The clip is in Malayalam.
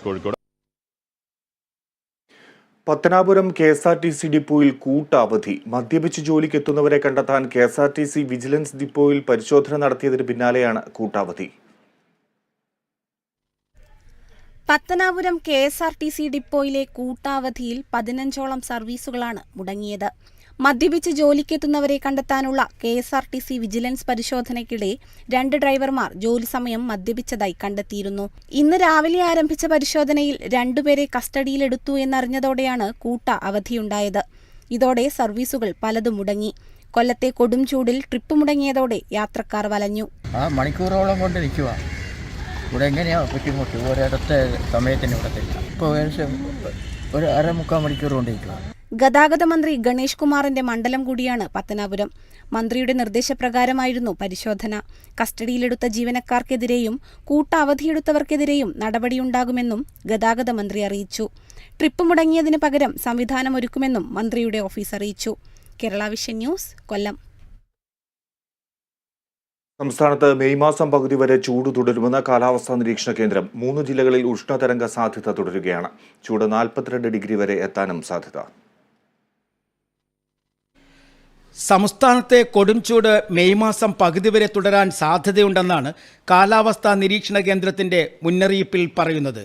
കോഴിക്കോട്. പത്തനാപുരം KSRTC ഡിപ്പോയിൽ കൂട്ടവധി. മദ്യപിച്ച് ജോലിക്ക് എത്തുന്നവരെ കണ്ടെത്താൻ KSRTC വിജിലൻസ് ഡിപ്പോയിൽ പരിശോധന നടത്തിയതിന് പിന്നാലെയാണ് കൂട്ടവധി. പത്തനാപുരം KSRTC ഡിപ്പോയിലെ കൂട്ടാവധിയിൽ 15ഓളം സർവീസുകളാണ് മുടങ്ങിയത്. മദ്യപിച്ച് ജോലിക്കെത്തുന്നവരെ കണ്ടെത്താനുള്ള KSRTC വിജിലൻസ് പരിശോധനയ്ക്കിടെ 2 ഡ്രൈവർമാർ ജോലി സമയം മദ്യപിച്ചതായി കണ്ടെത്തിയിരുന്നു. ഇന്ന് രാവിലെ ആരംഭിച്ച പരിശോധനയിൽ 2 പേരെ കസ്റ്റഡിയിലെടുത്തു എന്നറിഞ്ഞതോടെയാണ് കൂട്ട അവധിയുണ്ടായത്. ഇതോടെ സർവീസുകൾ പലതും മുടങ്ങി. കൊല്ലത്തെ കൊടും ചൂടിൽ ട്രിപ്പ് മുടങ്ങിയതോടെ യാത്രക്കാർ വലഞ്ഞു. മണിക്കൂറോളം കൊണ്ട് നിൽക്കുക. ഇവിടെ എങ്ങനെയാ ബുദ്ധിമുട്ട്? ഒരിടത്തെ സമയത്തിന് ഇവിടത്തില്ല. ഇപ്പോൾ ഒരു 1/2-3/4 മണിക്കൂർ കൊണ്ട് നിൽക്കുക. ഗതാഗത മന്ത്രി ഗണേഷ് കുമാറിന്റെ മണ്ഡലം കൂടിയാണ് പത്തനാപുരം. മന്ത്രിയുടെ നിർദ്ദേശപ്രകാരമായിരുന്നു പരിശോധന. കസ്റ്റഡിയിലെടുത്ത ജീവനക്കാർക്കെതിരെയും കൂട്ടവധിയെടുത്തവർക്കെതിരെയും നടപടിയുണ്ടാകുമെന്നും ഗതാഗത മന്ത്രി അറിയിച്ചു. ട്രിപ്പ് മുടങ്ങിയതിന് പകരം സംവിധാനമൊരുക്കുമെന്നും മന്ത്രിയുടെ ഓഫീസ് അറിയിച്ചു. കേരള വിഷൻ ന്യൂസ്, കൊല്ലം. സംസ്ഥാനത്ത് മെയ് മാസം പകുതി വരെ ചൂട് തുടരുമെന്ന് കാലാവസ്ഥാ നിരീക്ഷണ കേന്ദ്രം. 3 ജില്ലകളിൽ ഉഷ്ണതരംഗ സാധ്യത തുടരുകയാണ്. ചൂട് 42 ഡിഗ്രി വരെ എത്താനും സാധ്യത. സംസ്ഥാനത്തെ കൊടുംചൂട് മെയ് മാസം പകുതി വരെ തുടരാൻ സാധ്യതയുണ്ടെന്നാണ് കാലാവസ്ഥാ നിരീക്ഷണ കേന്ദ്രത്തിൻ്റെ മുന്നറിയിപ്പിൽ പറയുന്നത്.